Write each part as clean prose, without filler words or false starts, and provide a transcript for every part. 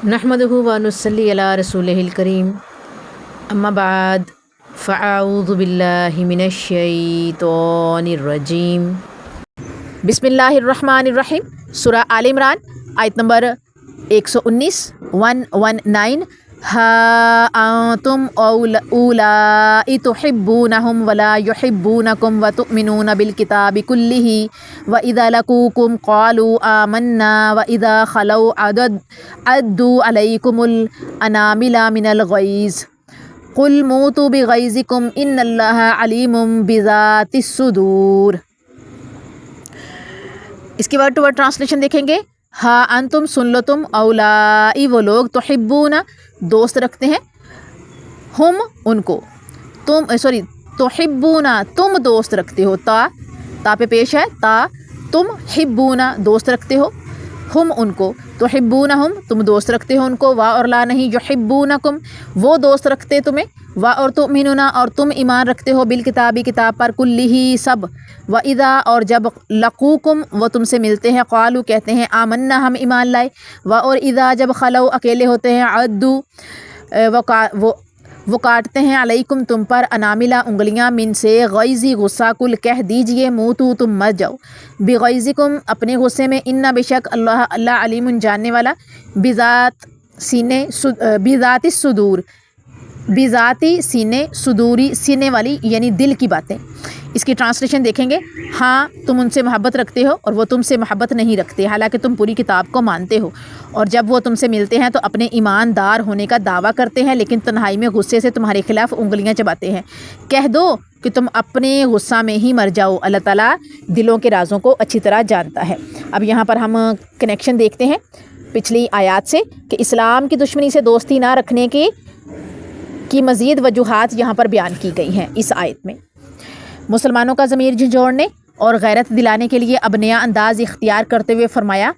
नहमदुहु व नुसल्ली अला रसूलिहिल करीम अम्मा बाद फ़अऊज़ु बिल्लाहि मिनश शैतानिर रजीम बिस्मिल्लाहिर रहमानिर रहीम। सूरा आल इमरान आयत नंबर 119 119। हा अंतुम उलाई तुहिब्बूनहुम वला युहिब्बूनकुम व तुमिनून बिल किताबि कुल्लिही व इज़ा लक़ूकुम क़ालू आमन्ना व इज़ा खलौ अद्दू अलैकुमुल अनामिला मिनल गैज़ कुल मूतू बिगैज़िकुम इन्नल्लाहा अलीमुम बिज़ातिस सुदूर। इसकी वर्ड टू वर्ड ट्रांसलेशन देखेंगे। हाँ अंतुम सुन लो तुम, औलाई वो लोग, तुहिब्बूना दोस्त रखते हैं, हम उनको, तुम तुहिब्बूना तुम दोस्त रखते हो, ता पे पेश है ता, तुम हिब्बूना दोस्त रखते हो, हम उनको, तुहिब्बूना हम तुम दोस्त रखते हो उनको, वा और ला नहीं, युहिब्बूनकुम वो दोस्त रखते तुम्हें, वा और तुमिनूना और तुम ईमान रखते हो, बिल किताबी किताब पर, कुल्लिही सब, व इज़ा और जब, लक़ूकुम वो तुमसे मिलते हैं, क़ालू कहते हैं, आमन्ना हम ईमान लाए, व और इज़ा जब खलौ अकेले होते हैं, अद्दू वो काटते हैं, अलैकुम तुम पर, अनामिला उंगलियां, मिन से, गैज़ी गुस्सा, कुल कह दीजिए, मूतू तुम मर जाओ, बिगैज़िकुम अपने गुस्से में, इन्ना बेशक अल्लाह अलीमुन जानने वाला, बिज़ाति सुदूर बिज़ाती सीने, सुदूरी सीने वाली यानी दिल की बातें। इसकी ट्रांसलेशन देखेंगे। हाँ तुम उनसे मोहब्बत रखते हो और वो तुमसे मोहब्बत नहीं रखते, हालांकि तुम पूरी किताब को मानते हो, और जब वो तुमसे मिलते हैं तो अपने ईमानदार होने का दावा करते हैं, लेकिन तन्हाई में गुस्से से तुम्हारे खिलाफ उंगलियां चबाते हैं। कह दो कि तुम अपने गुस्सा में ही मर जाओ, अल्लाह ताला दिलों के राज़ों को अच्छी तरह जानता है। अब यहाँ पर हम कनेक्शन देखते हैं पिछली आयात से कि इस्लाम की दुश्मनी से दोस्ती ना रखने की मज़ीद वजूहात यहाँ पर बयान की गई हैं। इस आयत में मुसलमानों का ज़मीर झंझोड़ने और गैरत दिलाने के लिए अब नया अंदाज़ इख्तियार करते हुए फ़रमाया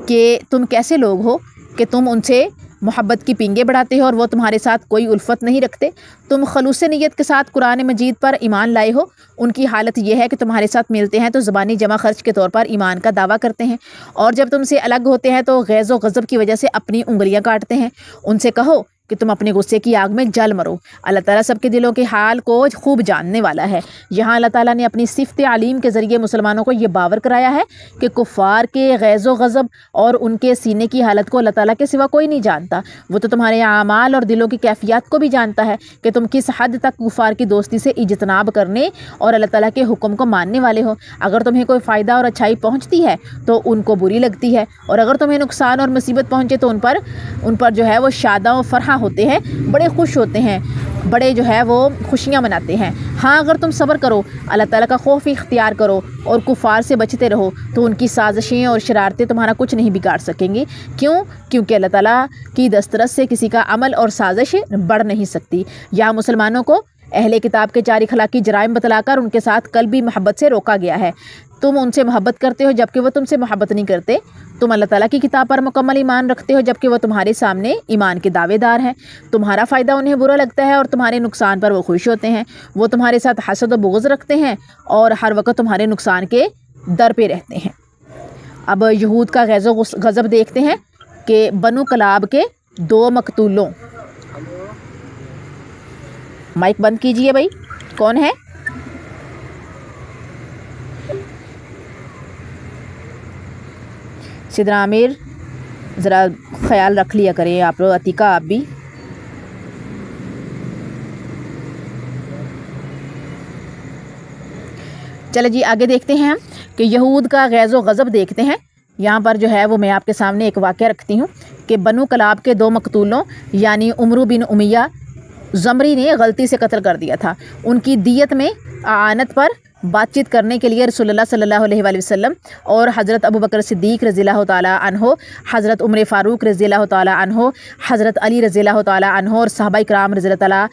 कि तुम कैसे लोग हो कि तुम उनसे मोहब्बत की पींगे बढ़ाते हो और वो तुम्हारे साथ कोई उल्फत नहीं रखते। तुम खलूस नीयत के साथ कुरान मजीद पर ईमान लाए हो। उनकी हालत यह है कि तुम्हारे साथ मिलते हैं तो ज़बानी जमा खर्च के तौर पर ईमान का दावा करते हैं, और जब तुमसे अलग होते हैं तो गैज़ व गज़ब की वजह से अपनी उंगलियां काटते हैं। उनसे कहो कि तुम अपने गुस्से की आग में जल मरो। अल्लाह ताला सबके दिलों के हाल को खूब जानने वाला है। यहाँ अल्लाह ताला ने अपनी सिफ़त आलीम के ज़रिए मुसलमानों को ये बावर कराया है कि कुफ़ार के गैज़ व गज़ब और उनके सीने की हालत को अल्लाह ताला के सिवा कोई नहीं जानता। वो तो तुम्हारे आमाल और दिलों की कैफियत को भी जानता है कि तुम किस हद तक कुफ़ार की दोस्ती से इजतनाब करने और अल्लाह ताला के हुक्म को मानने वाले हो। अगर तुम्हें कोई फ़ायदा और अच्छाई पहुँचती है तो उनको बुरी लगती है, और अगर तुम्हें नुकसान और मुसीबत पहुँचे तो उन पर जो है वो शादा व फ़रहा होते हैं, बड़े खुश होते हैं, बड़े जो है वो खुशियाँ मनाते हैं। हाँ अगर तुम सब्र करो, अल्लाह ताला का खौफ इख्तियार करो और कुफ़ार से बचते रहो तो उनकी साजिशें और शरारतें तुम्हारा कुछ नहीं बिगाड़ सकेंगी। क्योंकि अल्लाह ताला की दस्तरस से किसी का अमल और साजिश बढ़ नहीं सकती। यहाँ मुसलमानों को अहले किताब के 4 इखलाकी जराइम बतलाकर उनके साथ कल्बी मोहब्बत से रोका गया है। तुम उनसे मोहब्बत करते हो जबकि वो तुमसे मोहब्बत नहीं करते। तुम अल्लाह ताला की किताब पर मुकम्मल ईमान रखते हो जबकि वो तुम्हारे सामने ईमान के दावेदार हैं। तुम्हारा फ़ायदा उन्हें बुरा लगता है और तुम्हारे नुकसान पर वो खुश होते हैं। वो तुम्हारे साथ हसद व बुग़्ज़ रखते हैं और हर वक्त तुम्हारे नुकसान के दर पे रहते हैं। अब यहूद का गैज़ व गज़ब देखते हैं कि बनु कलाब के 2 मकतूलों, माइक बंद कीजिए भाई, कौन है? सिद्रा आमिर, ज़रा ख्याल रख लिया करें आप लोग, अतीका आप भी। चलो जी आगे देखते हैं हम कि यहूद का गैज़ व गज़ब देखते हैं। यहाँ पर जो है वो मैं आपके सामने एक वाक़या रखती हूँ कि बनु कलाब के 2 मकतूलों यानी उमरू बिन उमैया ज़मरी ने गलती से कत्ल कर दिया था। उनकी दियत में आनत पर बातचीत करने के लिए रसूलुल्लाह सल्लल्लाहु अलैहि वसल्लम और हज़रत अबू बकर सिद्दीक़ रज़ियल्लाहु ताला अन्हो, हज़रत उमर फ़ारूक रज़ियल्लाहु ताला अन्हो, हज़रत अली रज़ियल्लाहु ताला अन्हो और सहाबा इकराम रज़ियल्लाहु ताला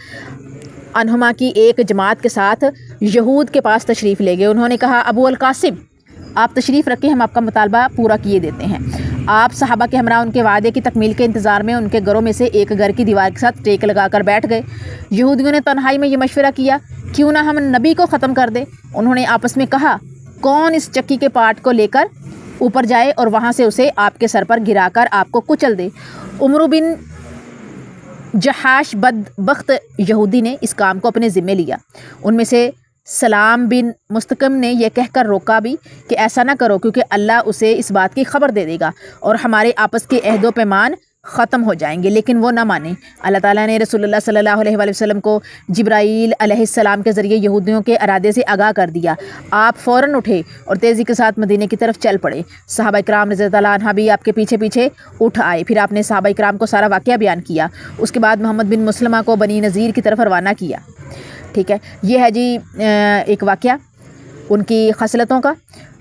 अन्हुमा की एक जमात के साथ यहूद के पास तशरीफ़ ले गए। उन्होंने कहा, अबू अल कासिम आप तशरीफ़ रखें, हम आपका मुतालबा पूरा किए देते हैं। आप सहाबा के हमरा उनके वादे की तकमील के इंतज़ार में उनके घरों में से एक घर की दीवार के साथ टेक लगाकर बैठ गए। यहूदियों ने तन्हाई में ये मशवरा किया, क्यों ना हम नबी को ख़त्म कर दें। उन्होंने आपस में कहा, कौन इस चक्की के पार्ट को लेकर اوپر جائے اور وہاں سے اسے آپ کے سر پر گرا کر آپ کو کچل دے۔ عمرو بن جحاش بدبخت یہودی نے اس کام کو اپنے ذمے لیا۔ ان میں سے سلام بن مستقم نے یہ کہہ کر روکا بھی کہ ایسا نہ کرو، کیونکہ اللہ اسے اس بات کی خبر دے دے گا اور ہمارے آپس کے عہد و پیمان ختم ہو جائیں گے، لیکن وہ نہ مانے۔ اللہ تعالیٰ نے رسول اللہ صلی اللہ علیہ وآلہ وسلم کو جبرائیل علیہ السلام کے ذریعے یہودیوں کے ارادے سے آگاہ کر دیا۔ آپ فوراً اٹھے اور تیزی کے ساتھ مدینے کی طرف چل پڑے۔ صحابہ کرام رضی اللہ عنہ بھی آپ کے پیچھے پیچھے اٹھ آئے۔ پھر آپ نے صحابہ کرام کو سارا واقعہ بیان کیا۔ اس کے بعد محمد بن مسلمہ کو بنی نذیر کی طرف روانہ کیا۔ ٹھیک ہے، یہ ہے جی ایک واقعہ ان کی خصلتوں کا۔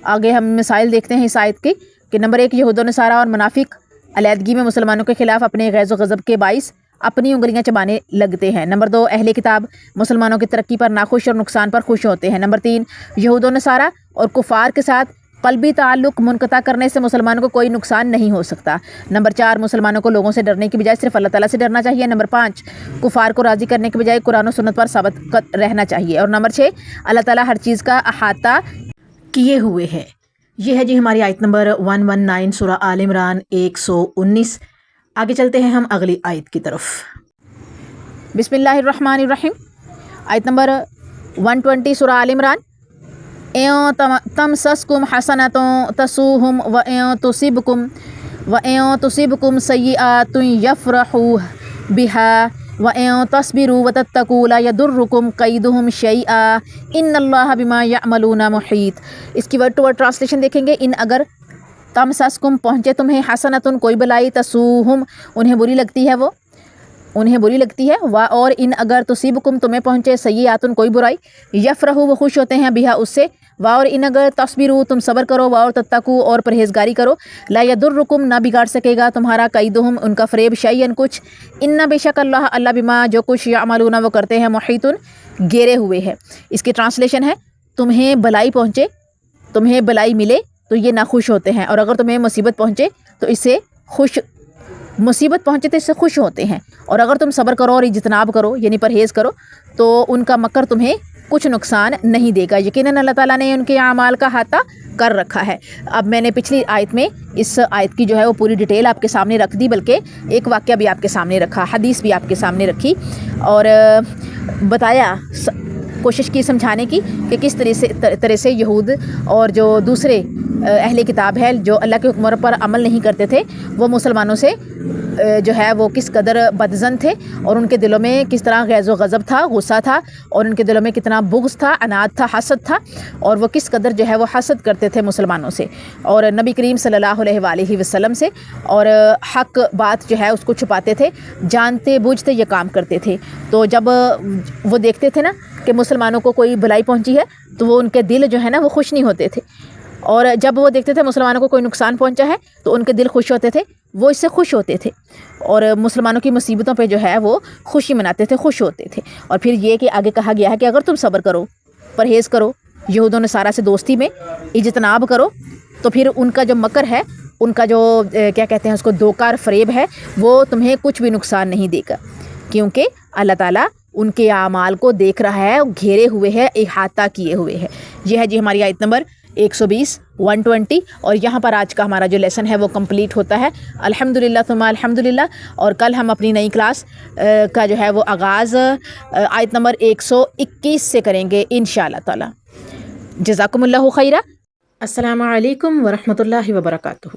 آگے ہم مسائل دیکھتے ہیں اس آیت کی کہ نمبر 1، یہود و نصارہ اور منافق علیحدگی میں مسلمانوں کے خلاف اپنے غیظ و غضب کے باعث اپنی انگلیاں چبانے لگتے ہیں۔ نمبر 2، اہل کتاب مسلمانوں کی ترقی پر ناخوش اور نقصان پر خوش ہوتے ہیں۔ نمبر 3، یہود و نصارہ اور کفار کے ساتھ قلبی تعلق منقطع کرنے سے مسلمانوں کو کوئی نقصان نہیں ہو سکتا۔ نمبر 4، مسلمانوں کو لوگوں سے ڈرنے کی بجائے صرف اللہ تعالیٰ سے ڈرنا چاہیے۔ نمبر 5، کفار کو راضی کرنے کی بجائے قرآن و سنت پر ثابت رہنا چاہیے۔ اور نمبر 6، اللہ تعالیٰ ہر چیز کا احاطہ کیے ہوئے ہے۔ یہ ہے جی ہماری آیت نمبر 119 سورہ آل عمران 119۔ آگے چلتے ہیں ہم اگلی آیت کی طرف۔ بسم اللہ الرحمن الرحیم۔ آیت نمبر 120 سورہ آل عمران۔ تمسسکم حسنۃ تسؤہم وَإِن تُصِبْكُمْ سَيِّئَةٌ یفرحوا بها وَإِن تَصْبِرُوا وَتَتَّقُوا لَا يَضُرُّكُمْ كَيْدُهُمْ شَيْئًا إِنَّ اللَّهَ بِمَا يَعْمَلُونَ مُحِيطٌ۔ اس کی ورڈ ٹو ورڈ ٹرانسلیشن دیکھیں گے۔ ان اگر تمسسکم پہنچے تمہیں حسنۃ کوئی بلائی، تسؤہم انہیں بری لگتی ہے، اور ان اگر تصیبکم تمہیں پہنچے سیئات کوئی برائی، یفرحوا وہ خوش ہوتے ہیں بہا اس سے، اور ان اگر تصبروا تم صبر کرو، اور تتقوا اور پرہیزگاری کرو، لا یضرکم نہ بگاڑ سکے گا تمہارا کیدہم ان کا فریب، شیئن کچھ، ان بے شک اللہ بما جو کچھ یعملون وہ کرتے ہیں، محیط گھیرے ہوئے ہے۔ اس کی ٹرانسلیشن ہے تمہیں بلائی پہنچے، تمہیں بلائی ملے تو یہ ناخوش ہوتے ہیں، اور اگر تمہیں مصیبت پہنچے تو اس سے خوش ہوتے ہیں، اور اگر تم صبر کرو اور اجتناب کرو یعنی پرہیز کرو تو ان کا مکر تمہیں کچھ نقصان نہیں دے گا۔ یقیناً اللہ تعالیٰ نے ان کے اعمال کا احاطہ کر رکھا ہے۔ اب میں نے پچھلی آیت میں اس آیت کی جو ہے وہ پوری ڈیٹیل آپ کے سامنے رکھ دی، بلکہ ایک واقعہ بھی آپ کے سامنے رکھا، حدیث بھی آپ کے سامنے رکھی، اور بتایا، کوشش کی سمجھانے کی کہ کس طرح سے یہود اور جو دوسرے اہل کتاب ہے جو اللہ کے حکم پر عمل نہیں کرتے تھے، وہ مسلمانوں سے جو ہے وہ کس قدر بدظن تھے، اور ان کے دلوں میں کس طرح غیظ و غضب تھا، غصہ تھا، اور ان کے دلوں میں کتنا بغض تھا، عناد تھا، حسد تھا، اور وہ کس قدر جو ہے وہ حسد کرتے تھے مسلمانوں سے اور نبی کریم صلی اللہ علیہ وآلہ وسلم سے، اور حق بات جو ہے اس کو چھپاتے تھے، جانتے بوجھتے یہ کام کرتے تھے۔ تو جب وہ دیکھتے تھے نا کہ مسلمانوں کو کوئی بھلائی پہنچی ہے تو وہ ان کے دل جو ہے نا وہ خوش نہیں ہوتے تھے، اور جب وہ دیکھتے تھے مسلمانوں کو کوئی نقصان پہنچا ہے تو ان کے دل خوش ہوتے تھے، وہ اس سے خوش ہوتے تھے، اور مسلمانوں کی مصیبتوں پہ جو ہے وہ خوشی مناتے تھے، خوش ہوتے تھے۔ اور پھر یہ کہ آگے کہا گیا ہے کہ اگر تم صبر کرو، پرہیز کرو، یہود و نصارہ سے دوستی میں اجتناب کرو، تو پھر ان کا جو مکر ہے، ان کا جو کیا کہتے ہیں اس کو دھوکہ اور فریب ہے، وہ تمہیں کچھ بھی نقصان نہیں دے گا، کیونکہ اللہ تعالیٰ ان کے اعمال کو دیکھ رہا ہے، گھیرے ہوئے ہے، احاطہ کیے ہوئے ہے۔ یہ ہے جی ہماری آیت نمبر 120 120، اور یہاں پر آج کا ہمارا جو لیسن ہے وہ کمپلیٹ ہوتا ہے الحمدللہ ثم الحمدللہ۔ اور کل ہم اپنی نئی کلاس کا جو ہے وہ آغاز آیت نمبر 121 سے کریں گے انشاءاللہ تعالی۔ جزاکم اللہ خیرہ۔ السلام علیکم ورحمۃ اللہ وبرکاتہ۔